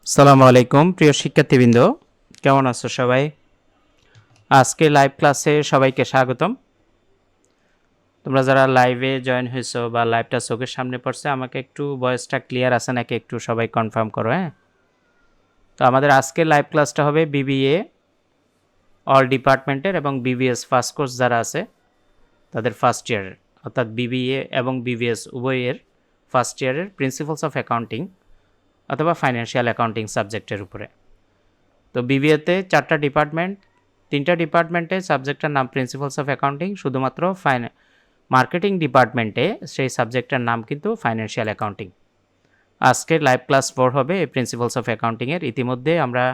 আসসালামু আলাইকুম প্রিয় শিক্ষার্থীবৃন্দ, কেমন আছো সবাই? আজকে লাইভ ক্লাসে সবাইকে স্বাগতম। তোমরা যারা লাইভে জয়েন হয়েছো বা লাইভটা চোখের সামনে পড়ছে, আমাকে একটু ভয়েসটা ক্লিয়ার আছে নাকি একটু সবাই কনফার্ম করো। হ্যাঁ, তো আমাদের আজকে লাইভ ক্লাসটা হবে বিবিএ অল ডিপার্টমেন্টের এবং বিবিএস ফার্স্ট কোর্স যারা আছে তাদের ফার্স্ট ইয়ারের, অর্থাৎ বিবিএ এবং বিবিএস উভয়ের ফার্স্ট ইয়ারের প্রিন্সিপালস অফ অ্যাকাউন্টিং অথবা ফাইন্যান্সিয়াল অ্যাকাউন্টিং সাবজেক্টের উপরে। তো বিবিএতে 4টা ডিপার্টমেন্ট, 3টা ডিপার্টমেন্টে সাবজেক্টের নাম প্রিন্সিপালস অফ অ্যাকাউন্টিং, শুধুমাত্র মার্কেটিং ডিপার্টমেন্টে সেই সাবজেক্টের নাম কিন্তু ফাইন্যান্সিয়াল অ্যাকাউন্টিং। আজকে লাইভ ক্লাস 4 হবে এই প্রিন্সিপালস অফ অ্যাকাউন্টিংয়ের। ইতিমধ্যে আমরা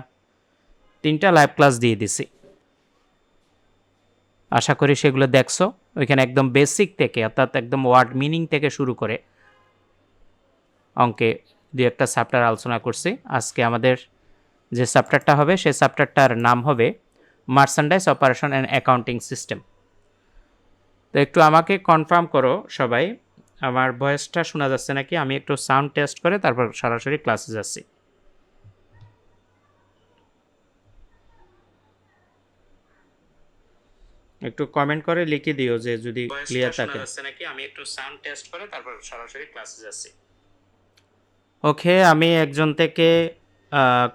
3টা লাইভ ক্লাস দিয়ে দিছি, আশা করি সেগুলো দেখছো। ওইখানে একদম বেসিক থেকে, অর্থাৎ একদম ওয়ার্ড মিনিং থেকে শুরু করে অঙ্কে 2-একটা চ্যাপ্টার আলোচনা করছি। আজকে আমাদের যে চ্যাপ্টারটা হবে সেই চ্যাপ্টারটার নাম হবে merchandise operation and accounting system. তো একটু আমাকে কনফার্ম করো সবাই, আমার ভয়েসটা শোনা যাচ্ছে নাকি? আমি একটু সাউন্ড টেস্ট করে তারপর সরাসরি ক্লাসে যাচ্ছি। একটু কমেন্ট করে লিখে দিও যে যদি ক্লিয়ার থাকে। নাকি আমি একটু সাউন্ড টেস্ট করে তারপর সরাসরি ক্লাসে যাচ্ছি। ওকে, আমি একজন থেকে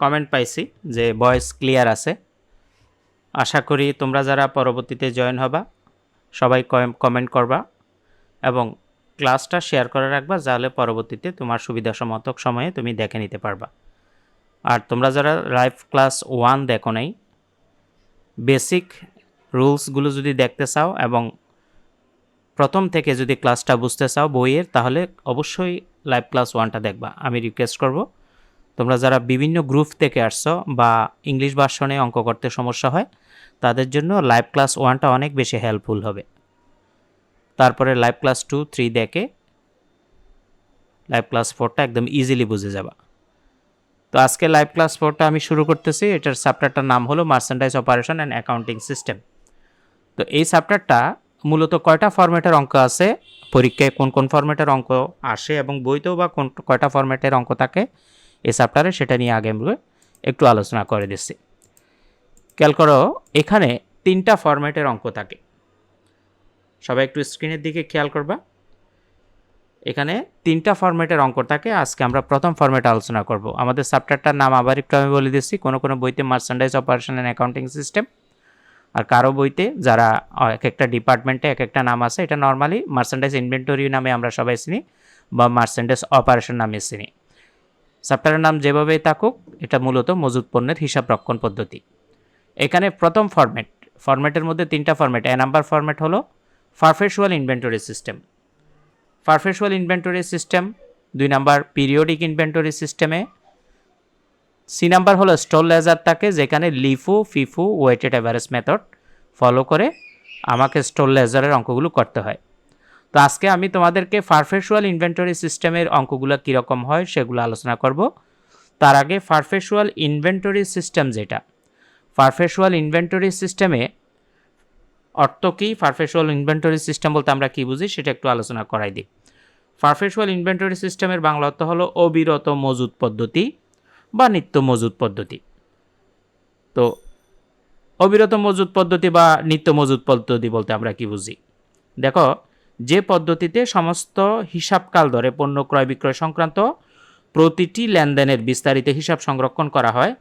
কমেন্ট পাইছি যে ভয়েস ক্লিয়ার আছে। আশা করি তোমরা যারা পরবর্তীতে জয়েন হবা সবাই কমেন্ট করবা এবং ক্লাসটা শেয়ার করে রাখবা, যাহলে পরবর্তীতে তোমার সুবিধাসম্মত সময়ে তুমি দেখে নিতে পারবা। আর তোমরা যারা লাইভ ক্লাস 1 দেখো নাই, বেসিক রুলসগুলো যদি দেখতে চাও এবং প্রথম থেকে যদি ক্লাসটা বুঝতে চাও বইয়ের, তাহলে অবশ্যই লাইভ ক্লাস 1টা দেখবা। আমি রিকোয়েস্ট করব, তোমরা যারা বিভিন্ন গ্রুপ থেকে আসছো বা ইংলিশ ভার্সনে অঙ্ক করতে সমস্যা হয়, তাদের জন্য লাইভ ক্লাস 1টা অনেক বেশি হেল্পফুল হবে। তারপরে লাইভ ক্লাস 2, 3 দেখে লাইভ ক্লাস 4টা একদম ইজিলি বুঝে যাবা। তো আজকে লাইভ ক্লাস 4টা আমি শুরু করতেছি। এটার চ্যাপ্টারটার নাম হলো merchandise operation and accounting system. তো এই চ্যাপ্টারটা মূলত কয়টা ফরম্যাটের অঙ্ক আছে, পরীক্ষায় কোন কোন ফরম্যাটের অঙ্ক আসে এবং বইতেও বা কয়টা ফরম্যাটের অঙ্ক থাকে এই চ্যাপ্টারে, সেটা নিয়ে আগে আমরা একটু আলোচনা করে দিচ্ছি। খেয়াল করো, এখানে 3টা ফরম্যাটের অঙ্ক থাকে। সবাই একটু স্ক্রিনের দিকে খেয়াল করবা। এখানে 3টা ফরম্যাটের অঙ্ক থাকে। আজকে আমরা প্রথম ফরম্যাটে আলোচনা করব। আমাদের চ্যাপ্টারটার নাম আবার একটু আমি বলে দিচ্ছি। কোনো কোনো বইতে merchandise operation and accounting system, আর কারো বইতে যারা এক একটা ডিপার্টমেন্টে এক একটা নাম আছে, এটা নর্মালি মার্চেন্ডাইজ ইনভেন্টরি নামে আমরা সবাই চিনি বা মার্চেন্ডাইজ অপারেশন নামে চিনি। চ্যাপ্টারের নাম যেভাবেই থাকুক, এটা মূলত মজুত পণ্যের হিসাব রক্ষণ পদ্ধতি। এখানে প্রথম ফরম্যাটের মধ্যে 3টা ফরম্যাট। নাম্বার ফরম্যাট হলো perpetual inventory system. Perpetual inventory system 2 number periodic inventory সিস্টেমে। সি নাম্বার হলো স্টোর লেজার থাকে, যেখানে লিফু ফিফু ওয়েটেড অ্যাভারেজ মেথড ফলো করে আমাকে স্টোর লেজারের অঙ্কগুলো করতে হয়। তো আজকে আমি তোমাদেরকে পারপেচুয়াল ইনভেন্টরি সিস্টেমের অঙ্কগুলো কীরকম হয় সেগুলো আলোচনা করব। তার আগে পারপেচুয়াল ইনভেন্টরি সিস্টেম যেটা, পারপেচুয়াল ইনভেন্টরি সিস্টেমে অর্থ কী, পারপেচুয়াল ইনভেন্টরি সিস্টেম বলতে আমরা কী বুঝি সেটা একটু আলোচনা করাই দিই। পারপেচুয়াল ইনভেন্টরি সিস্টেমের বাংলা অর্থ হলো অবিরত মজুত পদ্ধতি বা নিত্য মজুত পদ্ধতি। তো অবিরত মজুত পদ্ধতি বা নিত্য মজুত পদ্ধতি বলতে আমরা কি বুঝি? দেখো, যে পদ্ধতিতে সমস্ত হিসাবকাল ধরে পণ্য ক্রয় বিক্রয় সংক্রান্ত প্রতিটি লেনদেনের বিস্তারিত হিসাব সংরক্ষণ করা হয়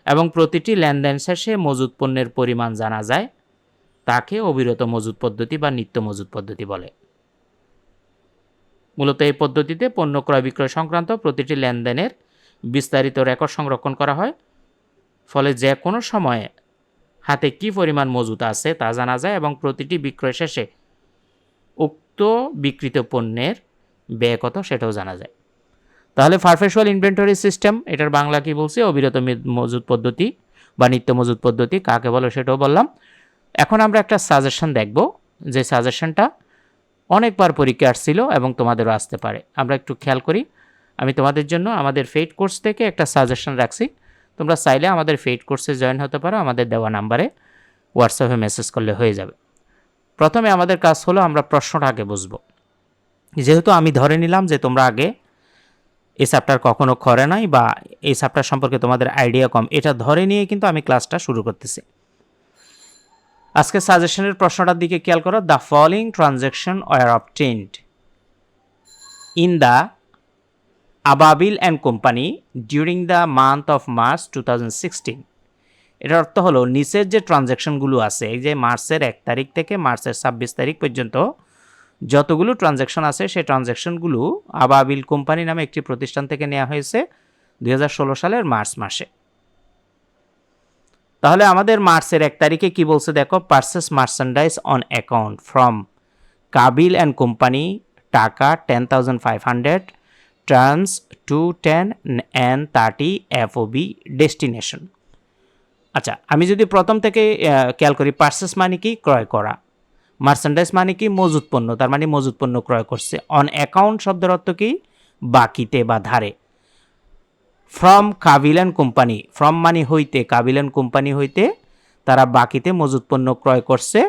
এবং প্রতিটি লেনদেন শেষে মজুত পণ্যের পরিমাণ জানা যায়, তাকে অবিরত মজুত পদ্ধতি বা নিত্য মজুত পদ্ধতি বলে। মূলত এই পদ্ধতিতে পণ্য ক্রয় বিক্রয় সংক্রান্ত প্রতিটি লেনদেনের বিস্তারিত রেকর্ড সংরক্ষণ করা হয়, ফলে যে কোনো সময়ে হাতে কী পরিমাণ মজুত আছে তা জানা যায় এবং প্রতিটি বিক্রয় শেষে উক্ত বিক্রিত পণ্যের ব্যয় কত সেটাও জানা যায়। তাহলে পারপেচুয়াল ইনভেন্টরি সিস্টেম, এটার বাংলা কি বলছি? অবিরত মজুত পদ্ধতি বা নিত্য মজুত পদ্ধতি কাকে বলো সেটাও বললাম। এখন আমরা একটা সাজেশন দেখব, যে সাজেশনটা অনেকবার পরীক্ষা আসছিল এবং তোমাদেরও আসতে পারে। আমরা একটু খেয়াল করি। আমি তোমাদের জন্য আমাদের ফেইড কোর্স থেকে একটা সাজেশন রাখছি। তোমরা চাইলে আমাদের ফেইড কোর্সে জয়েন হতে পারো, আমাদের দেওয়া নাম্বারে হোয়াটসঅ্যাপে মেসেজ করলে হয়ে যাবে। প্রথমে আমাদের কাজ হলো আমরা প্রশ্নটা আগে বুঝব। যেহেতু আমি ধরে নিলাম যে তোমরা আগে এই চ্যাপ্টার কখনো করে নাই বা এই চ্যাপ্টার সম্পর্কে তোমাদের আইডিয়া কম, এটা ধরে নিয়ে কিন্তু আমি ক্লাসটা শুরু করতেছি। আজকে সাজেশনের প্রশ্নটার দিকে খেয়াল করো। The following transaction were obtained in the Ababil and company during the month of March 2016। এটার অর্থ হলো নিচের যে ট্রানজ্যাকশনগুলো আছে, এই যে মার্চের 1 তারিখ থেকে মার্চের 26 তারিখ পর্যন্ত যতগুলো ট্রানজ্যাকশন আছে সেই ট্রানজ্যাকশনগুলো আবাবিল কোম্পানি নামে একটি প্রতিষ্ঠান থেকে নেওয়া হয়েছে 2016 সালের মার্চ মাসে। তাহলে আমাদের মার্চের 1 তারিখে কি বলছে দেখো, purchase merchandise on account from Kabil and company, টাকা 10,500, টার্মস 210 and 30 FOB ডেস্টিনেশন। আচ্ছা, আমি যদি প্রথম থেকে খেয়াল করি, পারচেস মানে কি? ক্রয় করা। মার্চেন্ডাইজ মানে কি? মজুত পণ্য, তার মানে মজুত পণ্য ক্রয় করছে। অন অ্যাকাউন্ট শব্দের অর্থ কি? বাকিতে বা ধারে। From Kabil and company, from মানে হইতে, কাবিল অ্যান্ড কোম্পানি হইতে তারা বাকিতে মজুত পণ্য ক্রয় করছে,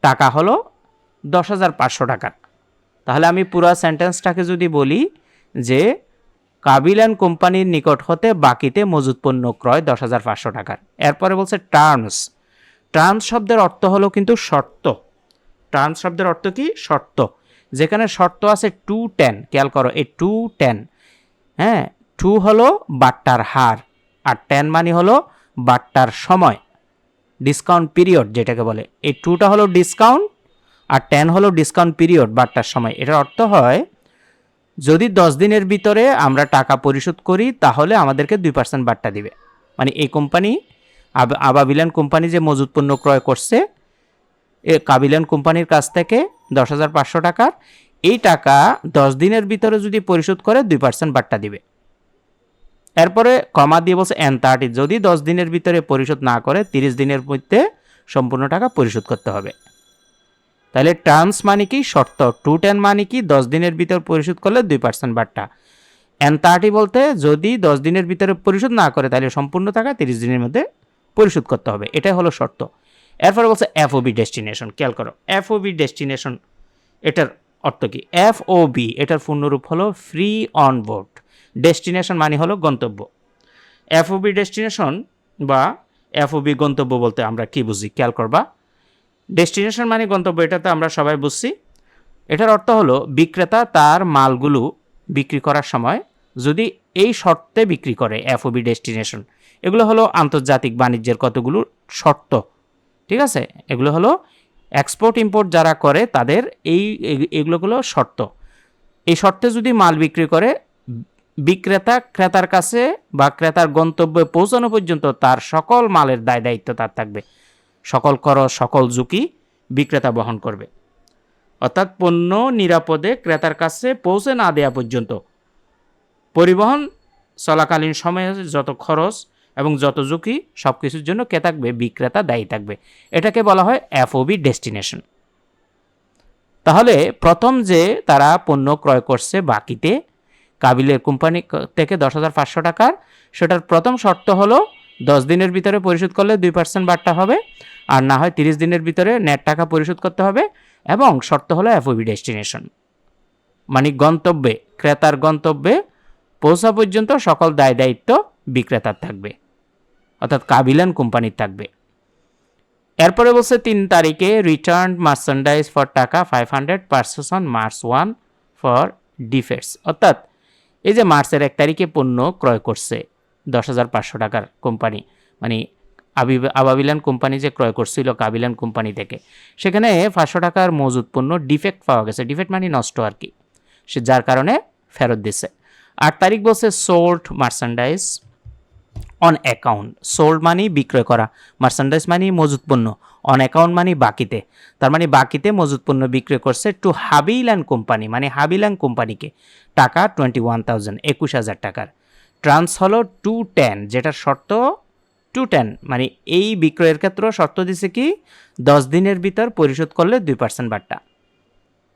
টাকা হলো 10,500 টাকা। তাহলে আমি পুরো সেন্টেন্সটাকে যদি বলি যে কাবিল অ্যান্ড কোম্পানির নিকট হতে বাকিতে মজুত পণ্য ক্রয় 10,500 টাকার। এরপরে বলছে টার্মস। টার্মস শব্দের অর্থ হলো কিন্তু শর্ত। টার্মস শব্দের অর্থ কি? শর্ত। যেখানে শর্ত আছে 210, খেয়াল করো, এই 210, হ্যাঁ, 2 হলো বাট্টার হার আর 10 মানে হলো বাট্টার সময়, ডিসকাউন্ট পিরিয়ড যেটাকে বলে। এই 2টা হলো ডিসকাউন্ট আর 10 হলো ডিসকাউন্ট পিরিয়ড, বাট্টার সময়। এটার অর্থ হয় যদি 10 দিনের ভিতরে আমরা টাকা পরিশোধ করি তাহলে আমাদেরকে 2% বাট্টা দিবে। মানে এই কোম্পানি আবাবিলান কোম্পানি যে মজুত পণ্য ক্রয় করছে এ কাবিলান কোম্পানির কাছ থেকে 10,500 টাকার, এই টাকা 10 দিনের ভিতরে যদি পরিশোধ করে 2% বাট্টা দিবে। এরপরে কমা দিয়ে বলছে N30, যদি 10 দিনের ভিতরে পরিশোধ না করে 30 দিনের মধ্যে সম্পূর্ণ টাকা পরিশোধ করতে হবে। তাহলে টার্মস মানে কি? শর্ত। 210 মানে কি? 10 দিনের ভিতর পরিশোধ করলে 2% বাট্টা। N30 বলতে যদি 10 দিনের ভিতরে পরিশোধ না করে তাহলে সম্পূর্ণ টাকা 30 দিনের মধ্যে পরিশোধ করতে হবে। এটাই হলো শর্ত। এরপরে বলছে FOB ডেস্টিনেশন। খেয়াল করো, FOB ডেস্টিনেশন এটার অর্থ কি? FOB এটার পূর্ণরূপ হলো ফ্রি অন বোর্ড। ডেস্টিনেশন মানে হলো গন্তব্য। FOB ডেস্টিনেশন বা FOB গন্তব্য বলতে আমরা কি বুঝি? খেয়াল করবা, ডেস্টিনেশন মানে গন্তব্য, এটা তো আমরা সবাই বুঝছি। এটার অর্থ হলো বিক্রেতা তার মালগুলো বিক্রি করার সময় যদি এই শর্তে বিক্রি করে, FOB ডেস্টিনেশন। এগুলো হলো আন্তর্জাতিক বাণিজ্যের কতগুলো শর্ত, ঠিক আছে? এগুলো হলো এক্সপোর্ট ইম্পোর্ট যারা করে তাদের এগুলো হলো শর্ত। এই শর্তে যদি মাল বিক্রি করে, বিক্রেতা ক্রেতার কাছে বা ক্রেতার গন্তব্যে পৌঁছানো পর্যন্ত তার সকল মালের দায় দায়িত্ব তার থাকবে। সকল খরচ, সকল ঝুঁকি বিক্রেতা বহন করবে। অর্থাৎ পণ্য নিরাপদে ক্রেতার কাছে পৌঁছে না দেওয়া পর্যন্ত পরিবহন চলাকালীন সময়ে যত খরচ এবং যত ঝুঁকি সব কিছুর জন্য কে থাকবে? বিক্রেতা দায়ী থাকবে। এটাকে বলা হয় FOB ডেস্টিনেশন। তাহলে প্রথম যে তারা পণ্য ক্রয় করছে বাকিতে কাবিলের কোম্পানি থেকে 10,500 টাকার, সেটার প্রথম শর্ত হলো 10 দিনের ভিতরে পরিশোধ করলে 2% বাট্টা হবে, আর না হয় 30 দিনের ভিতরে নেট টাকা পরিশোধ করতে হবে। এবং শর্ত হলো FOB ডেস্টিনেশন, মানে গন্তব্যে, ক্রেতার গন্তব্যে পৌঁছা পর্যন্ত সকল দায় দায়িত্ব বিক্রেতার থাকবে, অর্থাৎ কাবিলান কোম্পানির থাকবে। এরপরে বলছে 3 তারিখে রিটার্ন মার্চেন্ডাইজ ফর টাকা 500, purchase on March 1 for defects. অর্থাৎ এই যে মার্চের 1 তারিখে পণ্য ক্রয় করছে 10,500 টাকার কোম্পানি, মানে আবাবিলান কোম্পানি যে ক্রয় করছিল কাবিলান কোম্পানি থেকে, সেখানে 500 টাকার মজুত পণ্য ডিফেক্ট পাওয়া গেছে। ডিফেক্ট মানে নষ্ট আর কি, সে যার কারণে ফেরত দিছে। 8 তারিখ বলছে sold merchandise on account. Sold মানে বিক্রয় করা, মার্চেন্ডাইজ মানে মজুত পণ্য, অন অ্যাকাউন্ট মানে বাকিতে। তার মানে বাকিতে মজুত পণ্য বিক্রয় করছে টু হাবিলান কোম্পানি, মানে হাবিলান কোম্পানিকে, টাকা 21,000, 21,000 টাকার। ট্রান্স হলো 210, যেটার শর্ত 210, মানে এই বিক্রয়ের ক্ষেত্রে শর্ত দিছে কি 10 দিনের ভিতর পরিশোধ করলে 2% বাট্টা,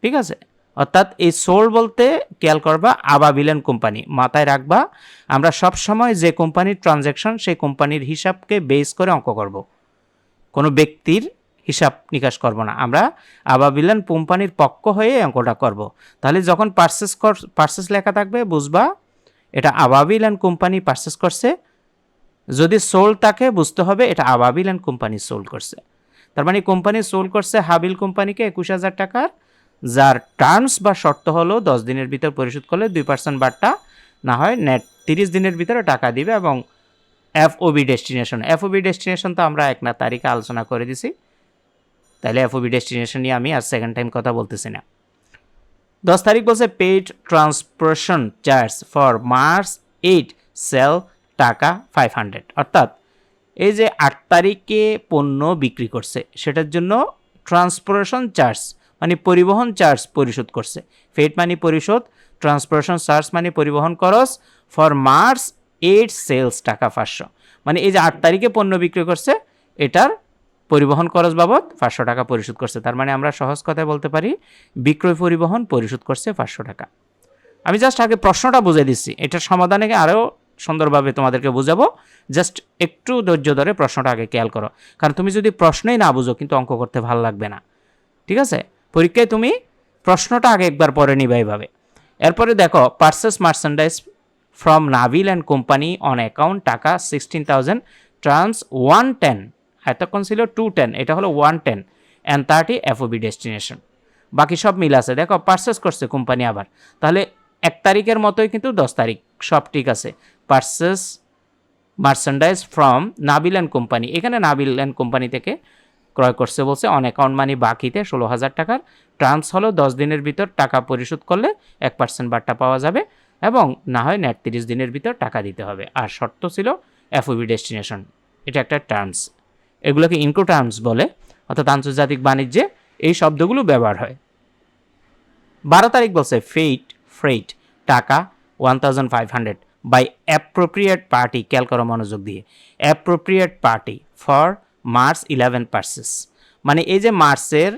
ঠিক আছে? অর্থাৎ এই সোল্ড বলতে খেয়াল করবা আবাবিলান কোম্পানি, মাথায় রাখবা আমরা সব সময় যে কোম্পানির ট্রানজ্যাকশন সেই কোম্পানির হিসাবকে বেস করে অঙ্ক করব, কোনো ব্যক্তির হিসাব নিকাশ করব না, আমরা আবাবিলান কোম্পানির পক্ষ হয়ে অঙ্কটা করব। তাহলে যখন পারচেস লেখা থাকবে বুঝবা এটা আবাবিল অ্যান্ড কোম্পানি পারচেস করছে। যদি সোল্ড থাকে বুঝতে হবে এটা আবাবিল অ্যান্ড কোম্পানি সোল্ড করছে। তার মানে কোম্পানি সোল্ড করছে হাবিল কোম্পানিকে 21,000 টাকার, যার টার্মস বা শর্ত হলো 10 দিনের ভিতর পরিশোধ করলে 2% বাট্টা, না হয় নেট 30 দিনের ভিতরে টাকা দিবে। এবং এফওবি ডেস্টিনেশন তো আমরা 1 তারিখে আলোচনা করে দিছি, তাহলে এফওবি ডেস্টিনেশন নিয়ে আমি আর সেকেন্ড টাইম কথা বলতেছি না। 10 তারিখ বলছে paid transportation charge for March 8 sale টাকা 500, অর্থাৎ এই যে 8 তারিখে পণ্য বিক্রি করছে সেটার জন্য ট্রান্সপোর্টেশন চার্জ মানে পরিবহন চার্জ পরিশোধ করছে। ফেড মানে পরিশোধ, ট্রান্সপোর্টেশন চার্জ মানে পরিবহন খরচ, ফর মার্চ 8 সেলস টাকা 500, মানে এই যে 8 তারিখে পণ্য বিক্রি করছে এটার পরিবহন খরচ বাবদ 500 টাকা পরিশোধ করছে। তার মানে আমরা সহজ কথায় বলতে পারি বিক্রয় পরিবহন পরিশোধ করছে 500 টাকা। আমি জাস্ট আগে প্রশ্নটা বুঝিয়ে দিচ্ছি, এটার সমাধানে আরও সুন্দরভাবে তোমাদেরকে বুঝাবো, জাস্ট একটু ধৈর্য ধরে প্রশ্নটা আগে খেয়াল করো, কারণ তুমি যদি প্রশ্নই না বুঝো কিন্তু অঙ্ক করতে ভালো লাগবে না। ঠিক আছে, পরীক্ষায় তুমি প্রশ্নটা আগে একবার পড়ে নিবা এইভাবে। এরপরে দেখো purchase merchandise from Neville and company on account টাকা 16,000 ট্রান্স 110, এতক্ষণ ছিল 210, এটা হলো 110 অ্যান্ড 30 এফওবি ডেস্টিনেশন। বাকি সব মিল আছে। দেখো পারচেস করছে কোম্পানি আবার, তাহলে 1 তারিখের মতোই কিন্তু 10 তারিখ সব ঠিক আছে। Purchase merchandise from Nabil and company, এখানে নাবিল অ্যান্ড কোম্পানি থেকে ক্রয় করছে বলছে অন অ্যাকাউন্ট মানি বাকিতে 16,000 টাকার, ট্রান্স হলো 10 দিনের ভিতর টাকা পরিশোধ করলে 1% বাট্টা পাওয়া যাবে এবং না হয় নেট 30 দিনের ভিতর টাকা দিতে হবে। আর শর্ত ছিল এফওবি ডেস্টিনেশন, এটা একটা টার্মস, এগুলোকে ইনকো টার্মস বলে, অর্থাৎ আন্তর্জাতিক বাণিজ্যে এই শব্দগুলো ব্যবহার হয়। 12 তারিখ বলছে ফ্রেট টাকা 1,500 বাই অ্যাপ্রোপ্রিয়েট পার্টি, খেয়াল করো মনোযোগ দিয়ে, appropriate party for March 11 purchase, মানে এই যে মার্চের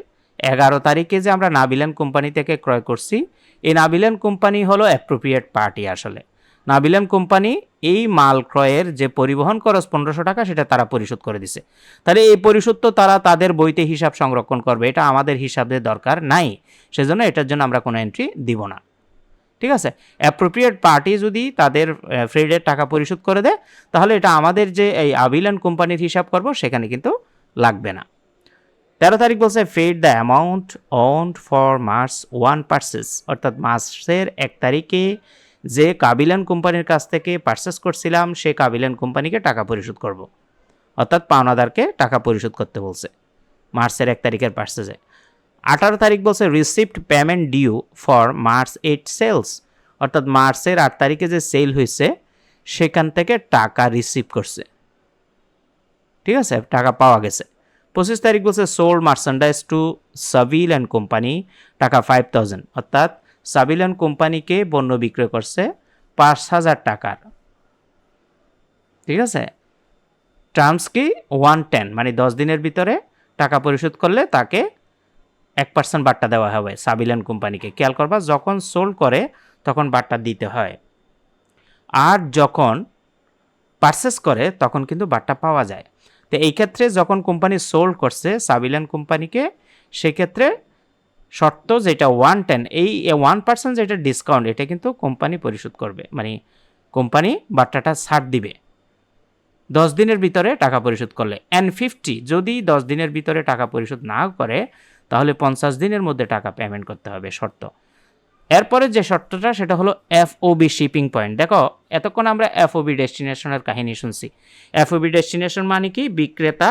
11 তারিখে যে আমরা নাবিলান কোম্পানি থেকে ক্রয় করছি, এই নাবিলান কোম্পানি হলো অ্যাপ্রোপ্রিয়েট পার্টি। আসলে নাবিলান কোম্পানি এই মাল ক্রয়ের যে পরিবহন খরচ 1500 টাকা সেটা তারা পরিশোধ করে দিছে। তাহলে এই পরিশোধ তো তারা তাদের বইতে হিসাব সংরক্ষণ করবে, এটা আমাদের হিসাবের দরকার নাই, সেজন্য এটার জন্য আমরা কোনো এন্ট্রি দিব না। ঠিক আছে, অ্যাপ্রোপ্রিয়েট পার্টি যদি তাদের ফ্রেডের টাকা পরিশোধ করে দেয় তাহলে এটা আমাদের যে এই আবিল অ্যান্ড কোম্পানির হিসাব করব সেখানে কিন্তু লাগবে না। 13 তারিখ বলছে paid the amount owed for March 1 purchase, অর্থাৎ মার্চের 1 তারিখে যে কাবিলান কোম্পানির কাছ থেকে পারচেস করছিলাম সে কাবিলান কোম্পানিকে টাকা পরিশোধ করব, অর্থাৎ পাওনাদারকে টাকা পরিশোধ করতে বলছে মার্চের 1 তারিখের পারচেসে। 18 তারিখ বলছে received payment due for March 8 sales, অর্থাৎ মার্চের 8 তারিখে যে সেল হয়েছে সেখান থেকে টাকা রিসিভ করছে। ঠিক আছে, টাকা পাওয়া গেছে। 25 তারিখ বলছে sold merchandise to Sabil and company টাকা 5,000, অর্থাৎ সাবিল অ্যান্ড কোম্পানিকে পণ্য বিক্রয় করছে 5,000 টাকার। ঠিক আছে, টার্মস কি 110, মানে 10 দিনের ভিতরে টাকা পরিশোধ করলে তাকে 1% বাট্টা দেওয়া হবে সাবিল অ্যান্ড কোম্পানিকে। খেয়াল করবা যখন সোল্ড করে তখন বাট্টা দিতে হয়, আর যখন পারচেস করে তখন কিন্তু বাট্টা পাওয়া যায়। তো এই ক্ষেত্রে যখন কোম্পানি সোল্ড করছে সাবিল অ্যান্ড কোম্পানিকে, সেক্ষেত্রে শর্ত যেটা 110, এই 1% যেটা ডিসকাউন্ট এটা কিন্তু কোম্পানি পরিশোধ করবে, মানে কোম্পানি বাট্টাটা ছাড় দিবে 10 দিনের ভিতরে টাকা পরিশোধ করলে। অ্যান্ড 50 যদি 10 দিনের ভিতরে টাকা পরিশোধ না করে তাহলে 50 দিনের মধ্যে টাকা পেমেন্ট করতে হবে, শর্ত। এরপরে যে শর্তটা সেটা হলো এফওবি শিপিং পয়েন্ট। দেখো এতক্ষণ আমরা এফওবি ডেস্টিনেশনের কাহিনী শুনছি। এফওবি ডেস্টিনেশন মানে কি, বিক্রেতা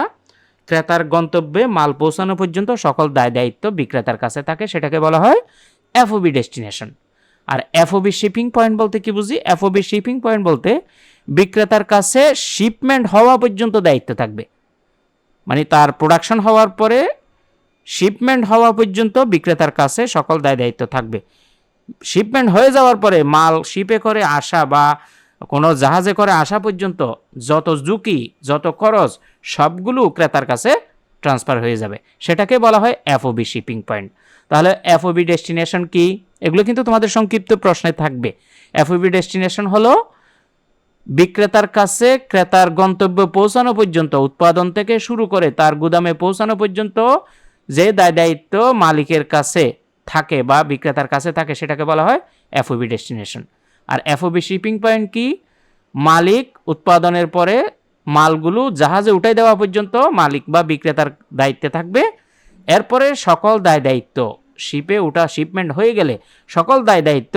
ক্রেতার গন্তব্যে মাল পৌঁছানো পর্যন্ত সকল দায় দায়িত্ব বিক্রেতার কাছে থাকে, সেটাকে বলা হয় এফওবি ডেস্টিনেশন। আর এফওবি শিপিং পয়েন্ট বলতে কি বুঝি, এফওবি শিপিং পয়েন্ট বলতে বিক্রেতার কাছে শিপমেন্ট হওয়া পর্যন্ত দায়িত্ব থাকবে, মানে তার প্রোডাকশন হওয়ার পরে শিপমেন্ট হওয়া পর্যন্ত বিক্রেতার কাছে সকল দায় দায়িত্ব থাকবে। শিপমেন্ট হয়ে যাওয়ার পরে মাল শিপে করে আসা বা কোনো জাহাজে করে আসা পর্যন্ত যত ঝুঁকি যত খরচ সবগুলো ক্রেতার কাছে ট্রান্সফার হয়ে যাবে, সেটাকে বলা হয় এফওবি শিপিং পয়েন্ট। তাহলে এফওবি ডেস্টিনেশন কি, এগুলো কিন্তু তোমাদের সংক্ষিপ্ত প্রশ্নে থাকবে। এফওবি ডেস্টিনেশন হলো বিক্রেতার কাছে ক্রেতার গন্তব্য পৌঁছানো পর্যন্ত, উৎপাদন থেকে শুরু করে তার গুদামে পৌঁছানো পর্যন্ত যে দায় দায়িত্ব মালিকের কাছে থাকে বা বিক্রেতার কাছে থাকে সেটাকে বলা হয় এফওবি ডেস্টিনেশন। আর এফওবি শিপিং পয়েন্ট কি? মালিক উৎপাদনের পরে মালগুলো জাহাজে উঠাই দেওয়া পর্যন্ত মালিক বা বিক্রেতার দায়িত্বে থাকবে। এরপরে সকল দায় দায়িত্ব শিপে ওঠা শিপমেন্ট হয়ে গেলে সকল দায় দায়িত্ব,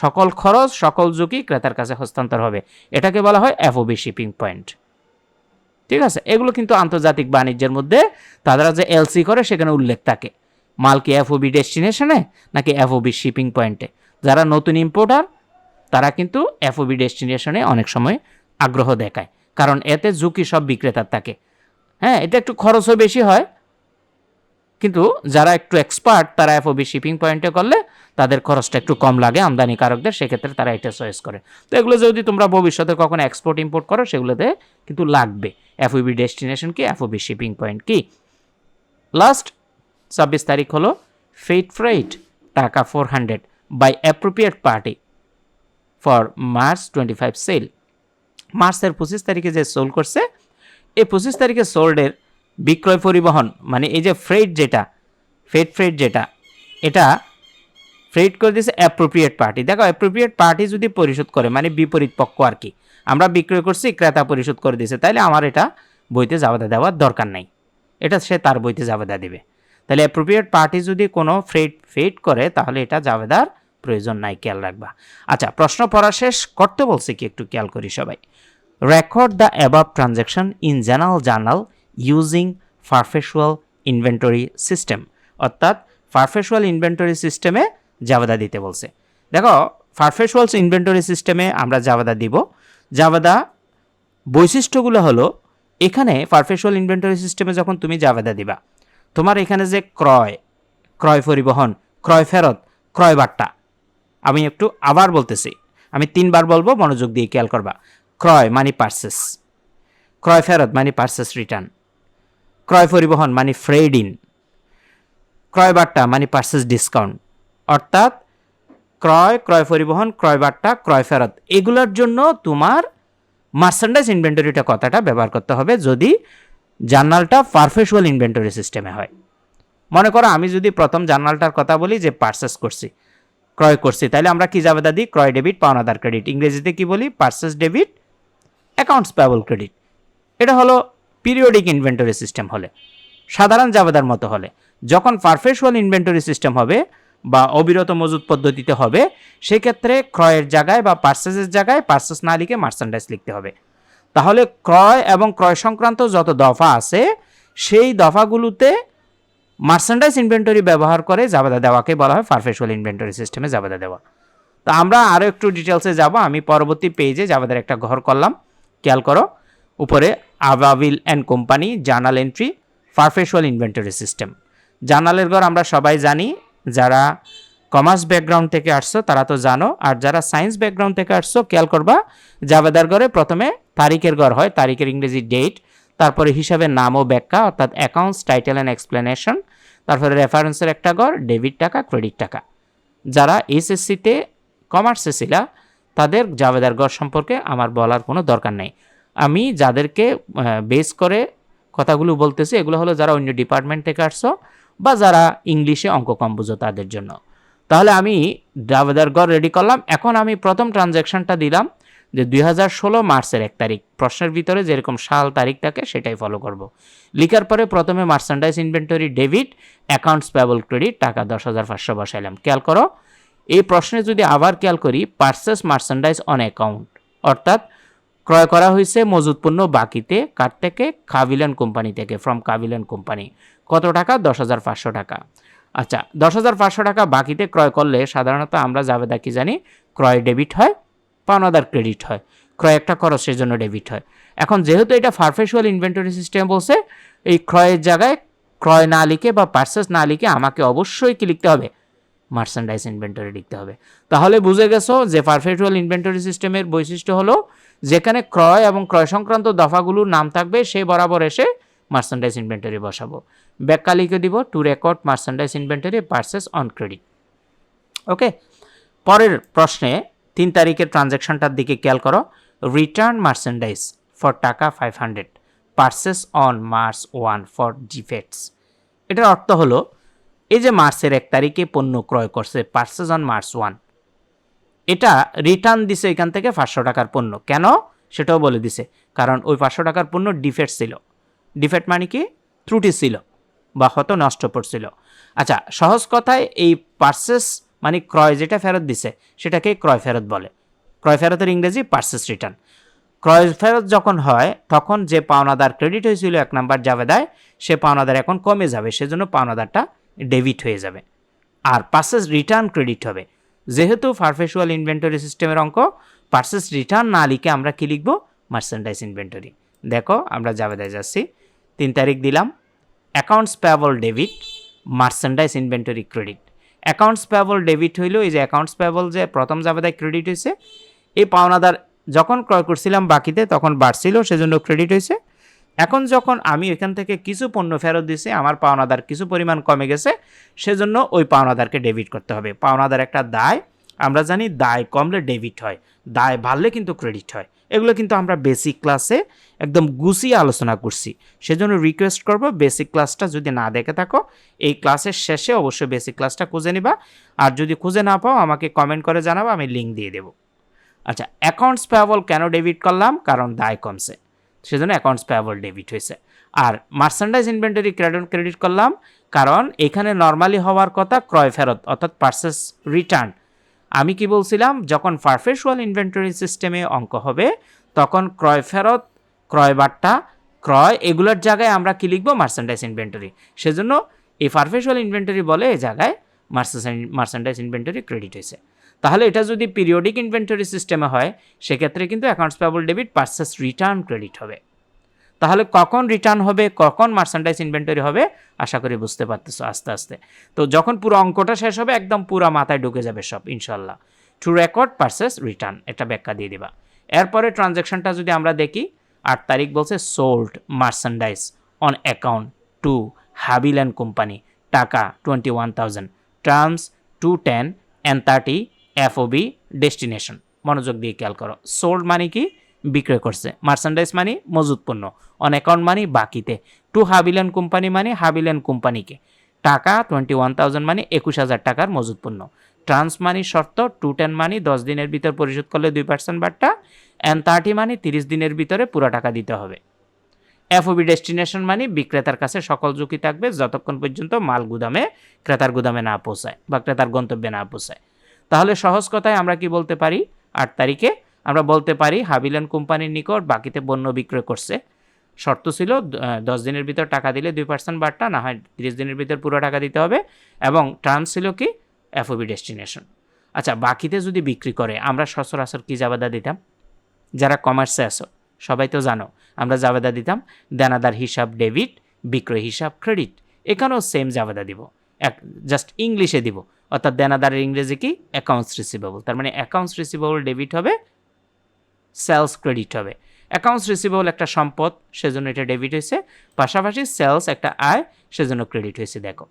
সকল খরচ, সকল ঝুঁকি ক্রেতার কাছে হস্তান্তর হবে। এটাকে বলা হয় এফওবি শিপিং পয়েন্ট। ঠিক আছে, এগুলো কিন্তু আন্তর্জাতিক বাণিজ্যের মধ্যে তারা যে এলসি করে সেখানে উল্লেখ থাকে মাল কি এফওবি ডেস্টিনেশনে নাকি এফওবি শিপিং পয়েন্টে। যারা নতুন ইম্পোর্টার তারা কিন্তু এফওবি ডেস্টিনেশনে অনেক সময় আগ্রহ দেখায়, কারণ এতে ঝুঁকি সব বিক্রেতার থাকে। হ্যাঁ, এটা একটু খরচও বেশি হয়, কিন্তু যারা একটু এক্সপার্ট তারা এফওবি শিপিং পয়েন্টে করলে তাদের খরচটা একটু কম লাগে আমদানিকারকদের, সেক্ষেত্রে তারা এটা চয়েস করে। তো এগুলো যদি তোমরা ভবিষ্যতে কখনো এক্সপোর্ট ইম্পোর্ট করো সেগুলোতে কিন্তু লাগবে এফওবি ডেস্টিনেশন কি, এফওবি শিপিং পয়েন্ট কি। লাস্ট 26 তারিখ হলো ফেড ফ্রেট টাকা 400 by appropriate party for March 25 sale. মার্চের 25 তারিখে যে সোল্ড করছে, এই 25 তারিখে সোল্ডের বিক্রয় পরিবহন মানে এই যে ফ্রেট যেটা ফ্রেট যেটা এটা ফ্রেট করে দিয়েছে অ্যাপ্রোপ্রিয়েট পার্টি। দেখো অ্যাপ্রোপ্রিয়েট পার্টি যদি পরিশোধ করে মানে বিপরীত পক্ষ আর কি, আমরা বিক্রয় করছি ক্রেতা পরিশোধ করে দিয়েছে, তাইলে আমার এটা বইতে জাবেদা দেওয়ার দরকার নাই, এটা সে তার বইতে জাবেদা দেবে। তাহলে অ্যাপ্রোপ্রিয়েট পার্টি যদি কোনো ফ্রেট করে তাহলে এটা জাবেদার প্রয়োজন নাই, খেয়াল রাখবা। আচ্ছা, প্রশ্ন পড়া শেষ করতে বলছি কি একটু খেয়াল করি সবাই। Record the above transaction in journal using perpetual inventory system, অর্থাৎ পারপেচুয়াল ইনভেন্টরি সিস্টেমে জাবেদা দিতে বলছে। দেখো পারপেচুয়াল ইনভেন্টরি সিস্টেমে আমরা জাবেদা দিব। জাবেদা বৈশিষ্ট্যগুলো হলো, এখানে পারপেচুয়াল ইনভেন্টরি সিস্টেমে যখন তুমি জাবেদা দিবা, তোমার এখানে যে ক্রয় পরিবহন, ক্রয় ফেরত, ক্রয় বাট্টা, আমি একটু আবার বলতেছি, আমি 3 বার বলবো, মনোযোগ দিয়ে খেয়াল করবা। ক্রয় মানে পার্সেস, ক্রয় ফেরত মানে পার্সেস রিটার্ন, ক্রয় পরিবহন মানে ফ্রেড ইন, ক্রয় বাট্টা মানে পার্সেস ডিসকাউন্ট। অর্থাৎ ক্রয় পরিবহন, ক্রয় বাট্টা, ক্রয় ফেরত, এগুলোর জন্য তোমার মার্চেন্ডাইজ ইনভেন্টরিটা কথাটা ব্যবহার করতে হবে যদি জার্নালটা পারপেচুয়াল ইনভেন্টরি সিস্টেমে হয়। মনে করো আমি যদি প্রথম জার্নালটার কথা বলি যে পার্সেস করছি, ক্রয় করছি, তাহলে আমরা কি জাবেদা দিই? ক্রয় ডেবিট, পাওনাদার ক্রেডিট। ইংরেজিতে কি বলি? Purchase debit, accounts payable credit. এটা হলো পিরিয়ডিক ইনভেন্টরি সিস্টেম হলে, সাধারণ জাবেদার মতো হলে। যখন পারপেচুয়াল ইনভেন্টরি সিস্টেম হবে বা অবিরত মজুদ পদ্ধতিতে হবে, সেক্ষেত্রে ক্রয়ের জায়গায় বা পার্সেসের জায়গায় পার্সেস না লিখে মার্চেন্ডাইজ লিখতে হবে। তাহলে ক্রয় এবং ক্রয় সংক্রান্ত যত দফা আছে সেই দফাগুলোতে মার্চেন্ডাইজ ইনভেন্টরি ব্যবহার করে জাবেদা দেওয়াকে বলা হয় পারপেচুয়াল ইনভেন্টরি সিস্টেমে জাবেদা দেওয়া। তো আমরা আরও একটু ডিটেলসে যাব, আমি পরবর্তী পেজে জাবেদার একটা ঘর করলাম, খেয়াল করো উপরে Ababil and company journal entry perpetual inventory system. জার্নালের ঘর আমরা সবাই জানি, যারা কমার্স ব্যাকগ্রাউন্ড থেকে আসছো তারা তো জানো, আর যারা সায়েন্স ব্যাকগ্রাউন্ড থেকে আসছো খেয়াল করবা জাবেদার ঘরে প্রথমে তারিখের ঘর হয়, তারিখের ইংরেজি ডেট, তারপরে হিসাবের নাম ও ব্যাখ্যা অর্থাৎ অ্যাকাউন্টস টাইটেল অ্যান্ড এক্সপ্লেনেশন, তারপরে রেফারেন্সের একটা ঘর, ডেবিট টাকা, ক্রেডিট টাকা। যারা এসএসসিতে কমার্সে ছিল তাদের জাবেদার ঘর সম্পর্কে আমার বলার কোনো দরকার নেই। আমি যাদেরকে বেস করে কথাগুলো বলতেছি এগুলো হলো যারা অন্য ডিপার্টমেন্ট থেকে আসছো বা যারা ইংলিশে অঙ্ক কম বুঝো তাদের জন্য। তাহলে আমি জাবেদার ঘর রেডি করলাম। এখন আমি প্রথম ট্রানজ্যাকশনটা দিলাম যে 2016 মার্চের 1 তারিখ, প্রশ্নের ভিতরে যেরকম সাল তারিখ থাকে সেটাই ফলো করব। লিখার পরে প্রথমে merchandise inventory debit, accounts payable credit, টাকা 10,500 বসাইলাম। খেয়াল করো এই প্রশ্নে যদি আবার খেয়াল করি, পার্সেস মার্চেন্ডাইজ অন অ্যাকাউন্ট, অর্থাৎ ক্রয় করা হয়েছে মজুদ পণ্য বাকিতে, কার থেকে? কাভিলেন কোম্পানি থেকে, ফ্রম কাভিলেন কোম্পানি। কত টাকা? 10,500 টাকা। আচ্ছা, 10,500 টাকা বাকিতে ক্রয় করলে সাধারণত আমরা জাবেদা কি জানি? ক্রয় ডেবিট হয়, পাওনাদার ক্রেডিট হয়। ক্রয় একটা খরচ, সেজন্য ডেবিট হয়। এখন যেহেতু এটা পারপেচুয়াল ইনভেন্টরি সিস্টেম বলছে, এই ক্রয়ের জায়গায় ক্রয় না লিখে বা পার্সেস না লিখে আমাকে অবশ্যই কি লিখতে হবে? মার্চেন্ডাইজ ইনভেন্টরি লিখতে হবে। তাহলে বুঝে গেছো যে পারপেচুয়াল ইনভেন্টরি সিস্টেমের বৈশিষ্ট্য হলো যেখানে ক্রয় এবং ক্রয় সংক্রান্ত দফাগুলোর নাম থাকবে সেই বরাবর এসে মার্চেন্ডাইজ ইনভেন্টরি বসাবো। ব্যাখ্যা লিখে দিব to record merchandise inventory purchase on credit. Okay, পরের প্রশ্নে 3 তারিখের ট্রানজ্যাকশনটার দিকে খেয়াল করো। রিটার্ন মার্চেন্ডাইজ ফর টাকা 500 purchase on March 1 for defects. এটার অর্থ হলো এই যে মার্চের 1 তারিখে পণ্য ক্রয় করছে, পার্সেস অন মার্চ 1, এটা রিটার্ন দিছে এখান থেকে 500 টাকার পণ্য। কেন সেটাও বলে দিছে, কারণ ওই 500 টাকার পণ্য ডিফেক্ট ছিল। ডিফেক্ট মানে কি, ত্রুটি ছিল বা হয়তো নষ্ট পড়ছিল। আচ্ছা, সহজ কথায় এই পার্সেস মানে ক্রয় যেটা ফেরত দিছে সেটাকে ক্রয় ফেরত বলে। ক্রয় ফেরতের ইংরেজি পার্সেস রিটার্ন। ক্রয় ফেরত যখন হয় তখন যে পাওনাদার ক্রেডিট হয়েছিল 1 নাম্বার জাবেদায়, সে পাওনাদার এখন কমে যাবে, সেজন্য পাওনাদারটা ডেবিট হয়ে যাবে, আর পার্সেস রিটার্ন ক্রেডিট হবে। যেহেতু পারপেচুয়াল ইনভেন্টরি সিস্টেমের অঙ্ক, পার্সেস রিটার্ন না লিখে আমরা কি লিখব, মার্চেন্ডাইজ ইনভেন্টরি। দেখো আমরা জাবেদায় যাচ্ছি, 3 তারিখ দিলাম, accounts payable debit, merchandise inventory credit. Accounts payable debit হইল এই যে অ্যাকাউন্টস পেয়েবল যে প্রথম জাবেদায় ক্রেডিট হয়েছে, এই পাওনাদার যখন ক্রয় করছিলাম বাকিতে তখন বাড়ছিল, সেজন্য ক্রেডিট হয়েছে। এখন যখন আমি এখান থেকে কিছু পণ্য ফেরত দিছি, আমার পাওনাদার কিছু পরিমাণ কমে গেছে, সেজন্য ওই পাওনাদারকে ডেবিট করতে হবে। পাওনাদার একটা দায়, আমরা জানি দায় কমলে ডেবিট হয়, দায় বাড়লে কিন্তু ক্রেডিট হয়। এগুলো কিন্তু আমরা বেসিক ক্লাসে একদম গুছিয়ে আলোচনা করছি, সেজন্য রিকোয়েস্ট করব বেসিক ক্লাসটা যদি না দেখে থাকো, এই ক্লাসের শেষে অবশ্যই বেসিক ক্লাসটা খুঁজে নিবা, আর যদি খুঁজে না পাও আমাকে কমেন্ট করে জানাবো, আমি লিঙ্ক দিয়ে দেবো। আচ্ছা, অ্যাকাউন্টস পেয়েবল কেন ডেবিট করলাম, কারণ দায় কমছে, সেজন্য অ্যাকাউন্টস পেয়েবল ডেবিট হয়েছে। আর মার্চেন্ডাইজ ইনভেন্টরি ক্রেডিট করলাম, কারণ এখানে নর্মালি হওয়ার কথা ক্রয় ফেরত অর্থাৎ পার্সেস রিটার্ন। আমি কি বলছিলাম, যখন পারপেচুয়াল ইনভেন্টরি সিস্টেমে অঙ্ক হবে তখন ক্রয় ফেরত, ক্রয় বার্তা, ক্রয় এগুলোর জায়গায় আমরা কি লিখবো, মার্চেন্ডাইজ ইনভেন্টরি। সেজন্য এই পারপেচুয়াল ইনভেন্টরি বলে এই জায়গায় মার্চেন্ডাইজ ইনভেন্টরি ক্রেডিট হয়েছে। তাহলে এটা যদি পিরিয়ডিক ইনভেন্টরি সিস্টেমে হয়, সেক্ষেত্রে কিন্তু accounts payable debit, purchase return credit হবে। তাহলে কখন রিটার্ন হবে, কখন মার্চেন্ডাইজ ইনভেন্টরি হবে, আশা করি বুঝতে পারতেছো আস্তে আস্তে। তো যখন পুরো অঙ্কটা শেষ হবে একদম পুরো মাথায় ঢুকে যাবে সব ইনশাল্লাহ। টু রেকর্ড পার্সেস রিটার্ন, এটা ব্যাখ্যা দিয়ে দিবা। এরপরে ট্রানজ্যাকশনটা যদি আমরা দেখি, 8 তারিখ বলছে sold merchandise on account two Habil and company, টাকা 21,000, টার্মস 210 and 30, FOB ডেস্টিনেশন। মনোযোগ দিয়ে খেয়াল করো, সোল্ড মানে কি, বিক্রয় করছে, মার্চেন্ডাইজ মানে মজুত পণ্য, অন অ্যাকাউন্ট মানে বাকিতে, টু হাবিল অ্যান্ড কোম্পানি মানে হাবিল অ্যান্ড কোম্পানিকে, টাকা 21,000 মানে 21,000 টাকার মজুত পণ্য, ট্রান্স মানে শর্ত, 210 মানে 10 দিনের ভিতর পরিশোধ করলে 2% বাট্টা, অ্যান্ড 30 মানে 30 দিনের ভিতরে পুরো টাকা দিতে হবে। FOB ডেস্টিনেশন মানে বিক্রেতার কাছে সকল ঝুঁকি থাকবে যতক্ষণ পর্যন্ত মাল গুদামে, ক্রেতার গুদামে না পৌঁছায় বা ক্রেতার গন্তব্যে না পৌঁছায়। তাহলে সহজ কথায় আমরা কি বলতে পারি, 8 তারিখে আমরা বলতে পারি হাবিল অ্যান্ড কোম্পানির নিকট বাকিতে পণ্য বিক্রয় করছে, শর্ত ছিল 10 দিনের ভিতর টাকা দিলে 2% বাট্টা, না হয় 30 দিনের ভিতর পুরো টাকা দিতে হবে, এবং টার্ম ছিল কি, FOB ডেস্টিনেশন। আচ্ছা, বাকিতে যদি বিক্রি করে আমরা সচরাচর কি জাবেদা দিতাম, যারা কমার্সে আসো সবাই তো জানো, আমরা জাবেদা দিতাম দেনাদার হিসাব ডেবিট, বিক্রয় হিসাব ক্রেডিট। এখানেও সেম জাবেদা দিব, জাস্ট ইংলিশে দিব, অর্থাৎ দেনাদারের ইংরেজি কি, অ্যাকাউন্টস রিসিভেবল। তার মানে অ্যাকাউন্টস রিসিভেবল ডেবিট হবে, সেলস ক্রেডিট হবে। অ্যাকাউন্টস রিসিভেবল একটা সম্পদ, সেজন্য এটা ডেবিট হয়েছে, পাশাপাশি সেলস একটা আয়, সেজন্য ক্রেডিট হয়েছে। দেখো,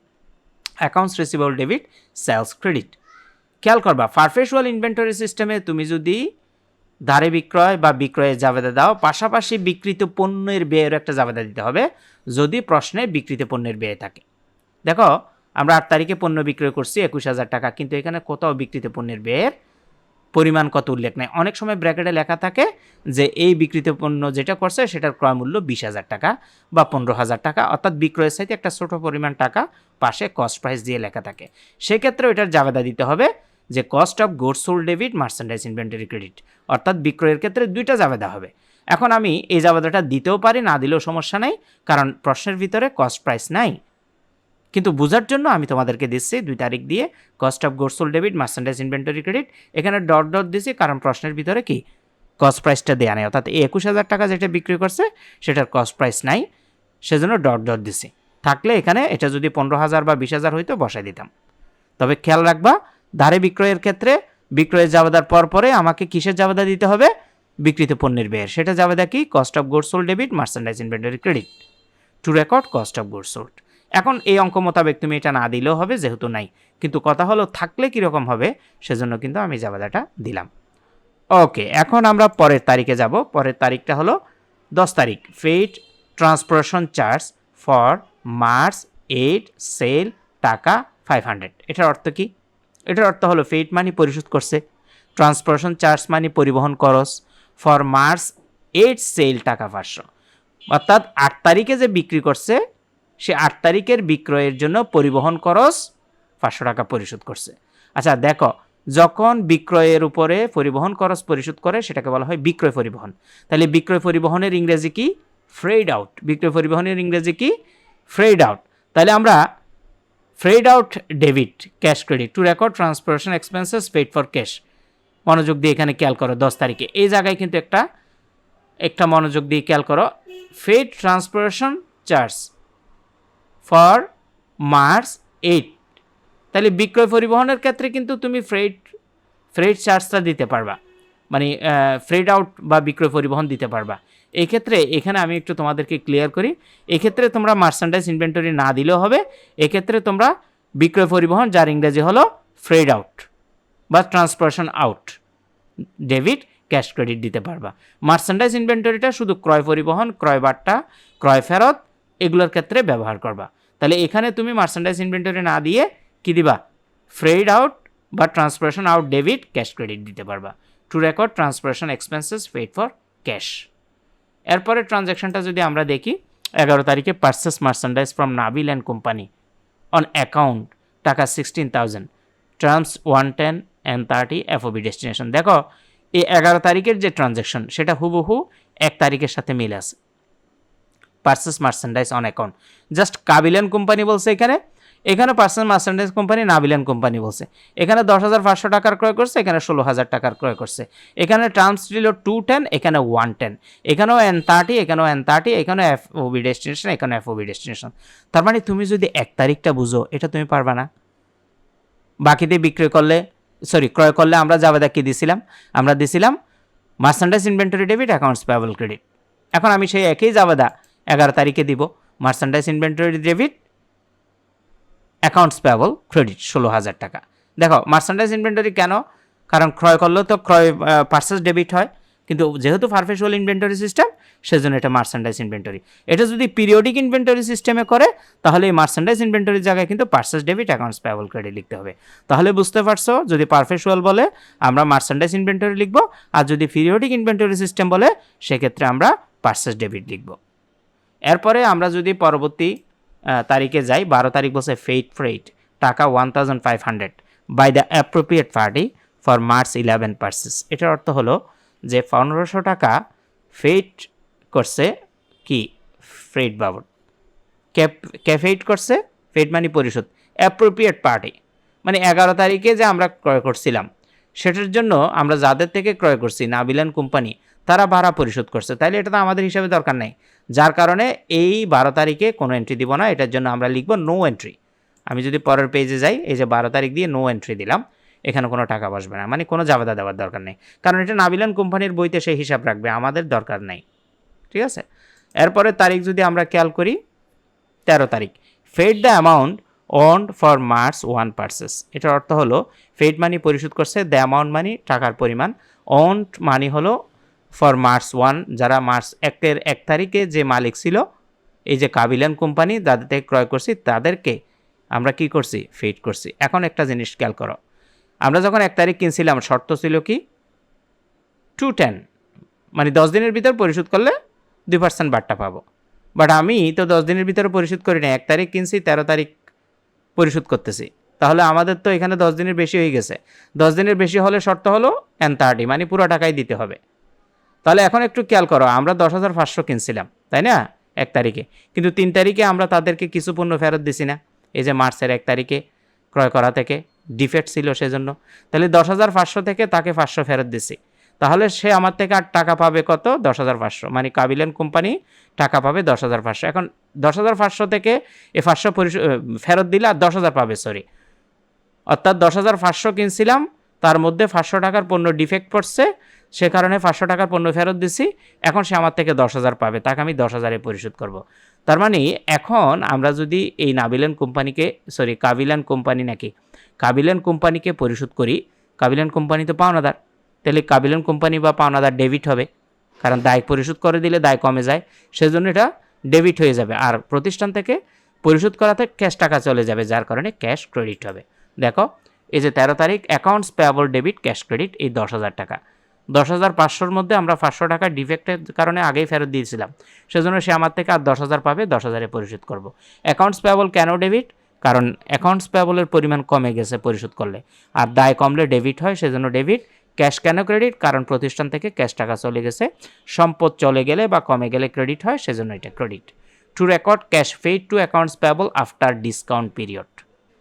accounts receivable debit, sales credit. খেয়াল করবা, পারপেচুয়াল ইনভেন্টরি সিস্টেমে তুমি যদি ধারে বিক্রয় বা বিক্রয়ের জাবেদা দাও, পাশাপাশি বিক্রিত পণ্যের ব্যয়ের একটা জাবেদা দিতে হবে যদি প্রশ্নে বিক্রিত পণ্যের ব্যয় থাকে। দেখো, আমরা 8 তারিখে পণ্য বিক্রয় করছি 21,000 টাকা, কিন্তু এখানে কোথাও বিক্রিত পণ্যের ব্যয়ের পরিমাণ কত উল্লেখ নেই। অনেক সময় ব্র্যাকেটে লেখা থাকে যে এই বিক্রিত পণ্য যেটা করছে সেটার ক্রয় মূল্য 20,000 টাকা বা 15,000 টাকা, অর্থাৎ বিক্রয়ের সাথে একটা ছোট পরিমাণ টাকা পাশে কস্ট প্রাইস দিয়ে লেখা থাকে। সেক্ষেত্রে এটার জাবেদা দিতে হবে যে cost of goods sold debit, merchandise inventory credit, অর্থাৎ বিক্রয়ের ক্ষেত্রে 2টা জাবেদা হবে। এখন আমি এই জাবেদাটা দিতেও পারি, না দিলেও সমস্যা নাই, কারণ প্রশ্নের ভিতরে কস্ট প্রাইস নাই। কিন্তু বোঝার জন্য আমি তোমাদেরকে দিচ্ছি 2 তারিখ দিয়ে cost of goods sold debit, merchandise inventory credit, এখানে ডট ডট দিছি কারণ প্রশ্নের ভিতরে কি, কস্ট প্রাইসটা দেওয়া নেই, অর্থাৎ এই 21,000 টাকা যেটা বিক্রি করছে সেটার কস্ট প্রাইস নাই, সেজন্য ডট ডট দিছি। থাকলে এখানে এটা যদি 15,000 বা 20,000 হইতো বসাই দিতাম। তবে খেয়াল রাখবা, ধারে বিক্রয়ের ক্ষেত্রে বিক্রয়ের জাবেদার পরে আমাকে কিসের জাবেদা দিতে হবে, বিক্রিত পণ্যের ব্যয়ের। সেটা জাবেদা কি, cost of goods sold debit, merchandise inventory credit, to record cost of goods sold. এখন এই অঙ্ক মোতাবেক তুমি এটা না দিলেও হবে যেহেতু নাই, কিন্তু কথা হলো থাকলে কীরকম হবে, সেজন্য কিন্তু আমি জাবেদাটা দিলাম। ওকে, এখন আমরা পরের তারিখে যাব। পরের তারিখটা হলো 10 তারিখ, paid transportation charge for March 8 sale, টাকা 500। এটার অর্থ কি, এটার অর্থ হলো ফেড মানি পরিশোধ করছে, ট্রান্সপোর্টেশন চার্জ মানে পরিবহন খরচ, ফর মার্চ 8 সেল টাকা 500, অর্থাৎ 8 তারিখে যে বিক্রি করছে সে 8 তারিখের বিক্রয়ের জন্য পরিবহন খরচ 500 টাকা পরিশোধ করছে। আচ্ছা দেখো, যখন বিক্রয়ের উপরে পরিবহন খরচ পরিশোধ করে সেটাকে বলা হয় বিক্রয় পরিবহন। তাহলে বিক্রয় পরিবহনের ইংরেজি কি? Freight out. বিক্রয় পরিবহনের ইংরেজি কি? Freight out. তাহলে আমরা freight out debit cash credit to record transportation expenses paid for cash. মনোযোগ দিয়ে এখানে খেয়াল করো 10 তারিখে এই জায়গায় কিন্তু একটা মনোযোগ দিয়ে খেয়াল করো, paid transportation charge for March 8। তাহলে বিক্রয় পরিবহনের ক্ষেত্রে কিন্তু তুমি ফ্রেড চার্জটা দিতে পারবা, মানে ফ্রেড আউট বা বিক্রয় পরিবহন দিতে পারবা। এই ক্ষেত্রে এখানে আমি একটু তোমাদেরকে ক্লিয়ার করি, এক্ষেত্রে তোমরা মার্চেন্ডাইজ ইনভেন্টরি না দিলেও হবে, এক্ষেত্রে তোমরা বিক্রয় পরিবহন, যার ইংরেজি হলো ফ্রেড আউট বা transportation out debit cash credit দিতে পারবা। মার্চেন্ডাইজ ইনভেন্টরিটা শুধু ক্রয় পরিবহন, ক্রয় বার্তা, ক্রয় ফেরত এগুলোর ক্ষেত্রে ব্যবহার করবা। তাহলে এখানে তুমি মার্চেন্ডাইজ ইনভেন্টরি না দিয়ে কি দিবা? ফ্রেড আউট বা transportation out debit cash credit দিতে পারবা to record transportation expenses paid for cash. এরপরে ট্রানজ্যাকশনটা যদি আমরা দেখি, 11 তারিখে purchase merchandise from Nabil and company on account টাকা 16,000, টার্মস 110 and 30 এফওবি ডেস্টিনেশন। দেখো এই 11 তারিখের যে ট্রানজ্যাকশন সেটা হুবহু 1 তারিখের সাথে মিল আছে। Purchase merchandise on account, just Kabil and company বলছে, এখানে পার্সোনাল মার্চেন্ডাইজ কোম্পানি নাবিলান কোম্পানি বলছে। এখানে 10,500 টাকার ক্রয় করছে, এখানে 16,000 টাকার ক্রয় করছে। এখানে টার্মস ছিল 210, এখানে 110, এখানেও N30, এখানেও N30, এখানেও এফওবি ডেস্টিনেশন, এখানে এফওবি ডেস্টিনেশন। তার মানে তুমি যদি 1 তারিখটা বুঝো, এটা তুমি পারবা না। বাকিতে ক্রয় করলে আমরা জাবেদা কি দিছিলাম? আমরা দিছিলাম merchandise inventory debit accounts payable credit. এখন আমি সেই একই জাবেদা 11 তারিখে দিব, merchandise inventory debit accounts payable credit 16,000 টাকা। দেখো মার্চেন্ডাইজ ইনভেন্টরি কেন? কারণ ক্রয় করলেও তো পারচেস ডেবিট হয়, কিন্তু যেহেতু পারপেচুয়াল ইনভেন্টরি সিস্টেম সেজন্য এটা মার্চেন্ডাইজ ইনভেন্টরি। এটা যদি পিরিয়ডিক ইনভেন্টরি সিস্টেমে করে তাহলে এই মার্চেন্ডাইজ ইনভেন্টরির জায়গায় কিন্তু purchase debit accounts payable credit লিখতে হবে। তাহলে বুঝতে পারছো, যদি পারপেচুয়াল বলে আমরা মার্চেন্ডাইজ ইনভেন্টরি লিখব, আর যদি পিরিয়ডিক ইনভেন্টরি সিস্টেম বলে সেক্ষেত্রে আমরা পারচেস ডেবিট লিখব। এরপরে আমরা যদি পরবর্তী তারিখে যাই, 12 তারিখ বলছে ফেড ফ্রেট টাকা 1,500 by the appropriate party for March 11 purchase. এটার অর্থ হলো যে 1500 টাকা ফেড করছে কি ফ্রেড বাবদ, ফেড করছে, ফেড মানে পরিশোধ, অ্যাপ্রোপ্রিয়েট পার্টি মানে 11 তারিখে যে আমরা ক্রয় করছিলাম সেটার জন্য আমরা যাদের থেকে ক্রয় করছি নাবিলান কোম্পানি, তারা ভাড়া পরিশোধ করছে। তাইলে এটা তো আমাদের হিসাবে দরকার নেই, যার কারণে এই 12 তারিখে কোনো এন্ট্রি দিব না, এটার জন্য আমরা লিখব নো এন্ট্রি। আমি যদি পরের পেজে যাই, এই যে 12 তারিখ দিয়ে নো এন্ট্রি দিলাম, এখানে কোনো টাকা বসবে না, মানে কোনো জাবেদা দেওয়ার দরকার নেই, কারণ এটা নাবিলান কোম্পানির বইতে সেই হিসাব রাখবে, আমাদের দরকার নেই। ঠিক আছে, এরপরে তারিখ যদি আমরা খেয়াল করি, 13 তারিখ paid the amount owed for March 1 purchase. এটার অর্থ হলো ফেড মানি পরিশোধ করছে, দ্য অ্যামাউন্ট মানি টাকার পরিমাণ, ওন্ড মানি হলো ফর মার্চ 1, যারা মার্চ 1 তারিখে যে মালিক ছিল, এই যে কাবিলান কোম্পানি যাদের থেকে ক্রয় করছি তাদেরকে আমরা কি করছি? ফেড করছি। এখন একটা জিনিস খেয়াল করো, আমরা যখন 1 তারিখ কিনছিলাম শর্ত ছিল কি 210, মানে 10 দিনের ভিতর পরিশোধ করলে 2% বাট্টা পাবো। বাট আমি তো 10 দিনের ভিতরে পরিশোধ করি না, 1 তারিখ কিনছি 13 তারিখ পরিশোধ করতেছি, তাহলে আমাদের তো এখানে 10 দিনের বেশি হয়ে গেছে। 10 দিনের বেশি হলে শর্ত হলো N30, মানে পুরো টাকাই দিতে হবে। তাহলে এখন একটু খেয়াল করো, আমরা 10,500 কিনছিলাম, তাই না 1 তারিখে, কিন্তু 3 তারিখে আমরা তাদেরকে কিছু পণ্য ফেরত দিছি না, এই যে মার্চের 1 তারিখে ক্রয় করা থেকে ডিফেক্ট ছিল সেজন্য। তাহলে 10,500 থেকে তাকে 500 ফেরত দিছি, তাহলে সে আমার থেকে আর টাকা পাবে কত? 10,500, মানে কাবিলান কোম্পানি টাকা পাবে 10,500। এখন 10,500 থেকে এ 500 ফেরত দিলে আর 10,000 পাবে, অর্থাৎ 10,500 কিনছিলাম, তার মধ্যে 500 টাকার পণ্য ডিফেক্ট পড়ছে, সে কারণে 500 টাকার পণ্য ফেরত দিছি, এখন সে আমার থেকে 10,000 পাবে, তাকে আমি 10,000-এ পরিশোধ করব। তার মানে এখন আমরা যদি এই কাবিলান কোম্পানিকে পরিশোধ করি, কাবিলান কোম্পানি তো পাওনাদার, তাহলে কাবিলান কোম্পানি বা পাওনাদার ডেবিট হবে, কারণ দায় পরিশোধ করে দিলে দায় কমে যায়, সেজন্য এটা ডেবিট হয়ে যাবে, আর প্রতিষ্ঠান থেকে পরিশোধ করাতে ক্যাশ টাকা চলে যাবে, যার কারণে ক্যাশ ক্রেডিট হবে। দেখো এই যে 13 তারিখ accounts payable debit cash credit এই 10,000 টাকা, 10,500-র মধ্যে আমরা 500 টাকা ডিফেক্টের কারণে আগেই ফেরত দিয়েছিলাম, সেজন্য সে আমার থেকে আর 10,000 পাবে, 10,000-এ পরিশোধ করব। অ্যাকাউন্টস পেয়াবল কেন ডেবিট? কারণ অ্যাকাউন্টস পেয়াবলের পরিমাণ কমে গেছে পরিশোধ করলে, আর দায় কমলে ডেবিট হয়, সেজন্য ডেবিট। ক্যাশ কেন ক্রেডিট? কারণ প্রতিষ্ঠান থেকে ক্যাশ টাকা চলে গেছে, সম্পদ চলে গেলে বা কমে গেলে ক্রেডিট হয়, সেজন্য এটা credit. To record cash paid two accounts payable after discount period,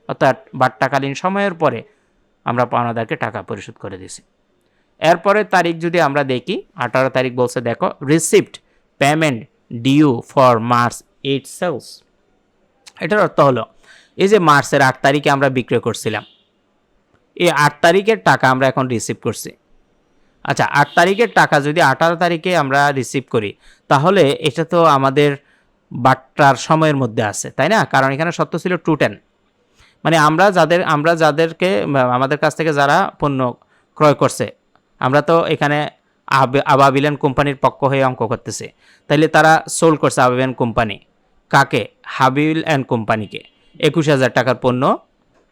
অর্থাৎ বাট্টাকালীন সময়ের পরে আমরা পাওনাদারকে টাকা পরিশোধ করে দিছি। এরপরে তারিখ যদি আমরা দেখি, 18 তারিখ বলছে দেখো receipt payment due for March 8 sales. এটার অর্থ হলো এই যে মার্চের 8 তারিখে আমরা বিক্রয় করছিলাম, এই 8 তারিখের টাকা আমরা এখন রিসিভ করছি। আচ্ছা, 8 তারিখের টাকা যদি 18 তারিখে আমরা রিসিভ করি, তাহলে এটা তো আমাদের বাট্টার সময়ের মধ্যে আছে, তাই না? কারণ এখানে সত্য ছিল 210, মানে আমরা যাদেরকে আমাদের কাছ থেকে যারা পণ্য ক্রয় করছে, আমরা তো এখানে আবাবিলেন কোম্পানির পক্ষ হয়ে অঙ্ক করতেছে, তাইলে তারা সোল্ড করছে আবাবিলেন কোম্পানি কাকে? হাবিল অ্যান্ড কোম্পানিকে 21,000 টাকার পণ্য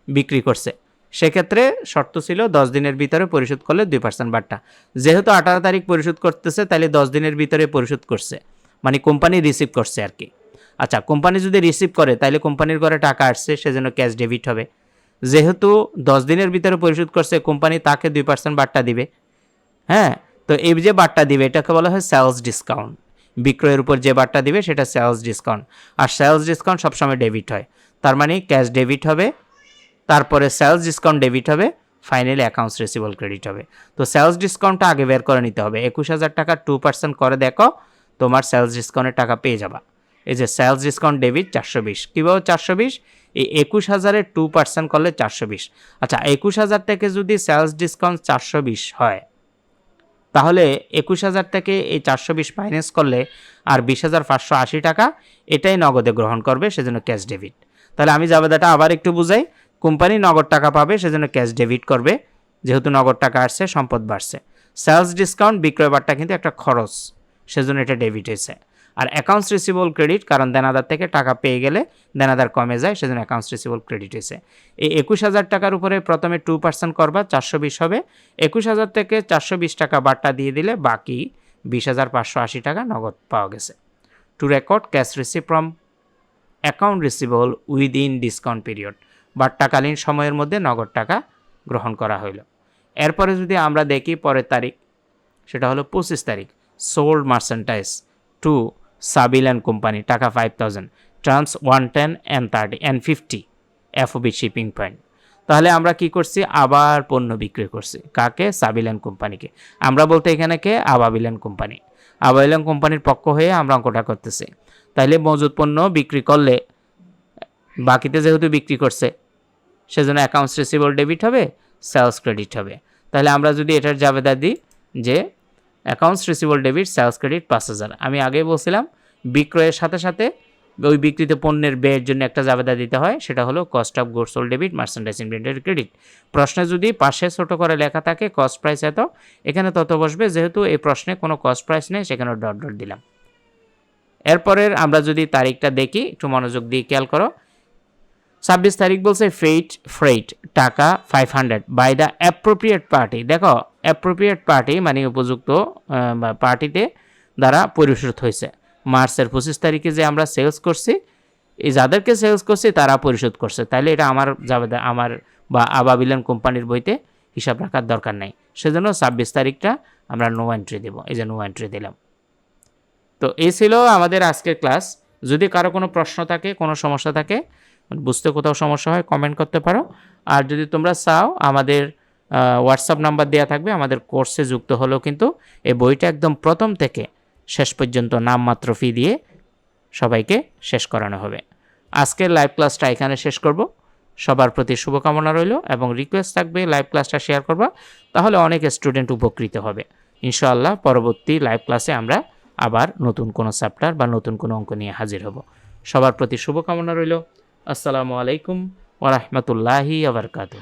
বিক্রি করছে। সেক্ষেত্রে শর্ত ছিল 10 দিনের ভিতরে পরিশোধ করলে 2% বাট্টা। যেহেতু 18 তারিখ পরিশোধ করতেছে, তাইলে 10 দিনের ভিতরে পরিশোধ করছে, মানে কোম্পানি রিসিভ করছে আর কি। আচ্ছা, কোম্পানি যদি রিসিভ করে তাইলে কোম্পানির ঘরে টাকা আসছে, সেজন্য ক্যাশ ডেবিট হবে। যেহেতু 10 দিনের ভিতরে পরিশোধ করছে, কোম্পানি তাকে 2% বাট্টা দিবে। হ্যাঁ, তো এই যে বাট্টা দিবে এটাকে বলা হয় সেলস ডিসকাউন্ট। বিক্রয়ের উপর যে বাট্টা দিবে সেটা সেলস ডিসকাউন্ট, আর সেলস ডিসকাউন্ট সবসময় ডেবিট হয়। তার মানে ক্যাশ ডেবিট হবে, তারপরে সেলস ডিসকাউন্ট ডেবিট হবে, ফাইনালি অ্যাকাউন্টস রিসিভেবল ক্রেডিট হবে। তো সেলস ডিসকাউন্টটা আগে বের করে নিতে হবে। 21,000 টাকা 2% করে দেখো, তোমার সেলস ডিসকাউন্টের টাকা পেয়ে যাবা। এই যে সেলস ডিসকাউন্ট ডেবিট 420, কীভাবে 420? এই 21,000-এর 2% করলে 420। আচ্ছা, 21,000 থেকে যদি সেলস ডিসকাউন্ট 420 হয়, তাহলে 21,000 থেকে এই 420 মাইনাস করলে আর 20,580 টাকা এটাই নগদে গ্রহণ করবে, সেজন্য ক্যাশ ডেবিট। তাহলে আমি জাবেদাটা আবার একটু বুঝাই। কোম্পানি নগদ টাকা পাবে, সেজন্য ক্যাশ ডেবিট করবে, যেহেতু নগদ টাকা আসছে, সম্পদ বাড়ছে। সেলস ডিসকাউন্ট বিক্রয় বাট্টা কিন্তু একটা খরচ, সেজন্য এটা ডেবিট হয়েছে। আর অ্যাকাউন্টস রিসিভেবল ক্রেডিট, কারণ দেনাদার থেকে টাকা পেয়ে গেলে দেনাদার কমে যায়, সেজন্য অ্যাকাউন্টস রিসিভেবল ক্রেডিট হয়েছে। এই 21,000 টাকার উপরে প্রথমে 2% করবা, 420 হবে। 21,000 থেকে 420 টাকা বাট্টা দিয়ে দিলে বাকি 20,580 টাকা নগদ পাওয়া গেছে। To record cash receive from account receivable within discount period, বাট্টাকালীন সময়ের মধ্যে নগদ টাকা গ্রহণ করা হইল। এরপরে যদি আমরা দেখি পরের তারিখ, সেটা হলো 25 তারিখ, sold মার্চেন্টাইজ two Sabil and company, টাকা 5,000, terms 110 and 30 and 50 FOB shipping point. তাহলে আমরা কি করছি? আবার পণ্য বিক্রি করছি কাকে? সাবিল অ্যান্ড কোম্পানিকে। আমরা বলতে এখানে কে? আবাবিল অ্যান্ড কোম্পানি। আবাবিল অ্যান্ড কোম্পানির পক্ষ হয়ে আমরা অঙ্কটা করতেছি। তাইলে মজুদ পণ্য বিক্রি করলে বাকিতে যেহেতু বিক্রি করছে, সেজন্য অ্যাকাউন্টস রিসিভেবল ডেবিট হবে, সেলস ক্রেডিট হবে। তাহলে আমরা যদি এটার জাবেদা দিই যে accounts receivable debit sales credit 5,000, আমি আগেই বলছিলাম বিক্রয়ের সাথে সাথে ওই বিক্রিত পণ্যের ব্যয়ের জন্য একটা জাবেদা দিতে হয়, সেটা হলো cost of goods sold debit merchandise inventory credit. প্রশ্নে যদি পাশে ছোট করে লেখা থাকে কস্ট প্রাইস এত, এখানে তত বসবে, যেহেতু এই প্রশ্নে কোনো কস্ট প্রাইস নেই সেখানে ডট ডট দিলাম। এরপরের আমরা যদি তারিখটা দেখি, একটু মনোযোগ দিয়ে খেয়াল করো। 26 তারিখ বলছে ফ্রেট টাকা 500 বাই দ্য অ্যাপ্রোপ্রিয়েট পার্টি। দেখো অ্যাপ্রোপ্রিয়েট পার্টি মানে উপযুক্ত পার্টিতে দ্বারা পরিশোধ হয়েছে। মার্চের 25 তারিখে যে আমরা সেলস করছি, এই যাদেরকে সেলস করছি তারা পরিশোধ করছে, তাইলে এটা আমার জাবেদা, আমার বা আবাবিলেন কোম্পানির বইতে হিসাব রাখার দরকার নাই, সেজন্য 26 তারিখটা আমরা নো এন্ট্রি দেব। এই যে নো এন্ট্রি দিলাম। তো এই ছিল আমাদের আজকের ক্লাস। যদি কারো কোনো প্রশ্ন থাকে, কোনো সমস্যা থাকে, বুঝতে কোথাও সমস্যা হয়, কমেন্ট করতে পারো। আর যদি তোমরা চাও, আমাদের হোয়াটসঅ্যাপ নাম্বার দেওয়া থাকবে, আমাদের কোর্সে যুক্ত হলেও কিন্তু এই বইটা একদম প্রথম থেকে শেষ পর্যন্ত নামমাত্র ফি দিয়ে সবাইকে শেষ করানো হবে। আজকের লাইভ ক্লাসটা এখানে শেষ করব। সবার প্রতি শুভকামনা রইল এবং রিকোয়েস্ট থাকবে লাইভ ক্লাসটা শেয়ার করবা, তাহলে অনেক স্টুডেন্ট উপকৃত হবে। ইনশাআল্লাহ পরবর্তী লাইভ ক্লাসে আমরা আবার নতুন কোনো চ্যাপ্টার বা নতুন কোনো অঙ্ক নিয়ে হাজির হব। সবার প্রতি শুভকামনা রইল। আসসালামু আলাইকুম ওয়া রাহমাতুল্লাহি ওয়া বারাকাতুহু।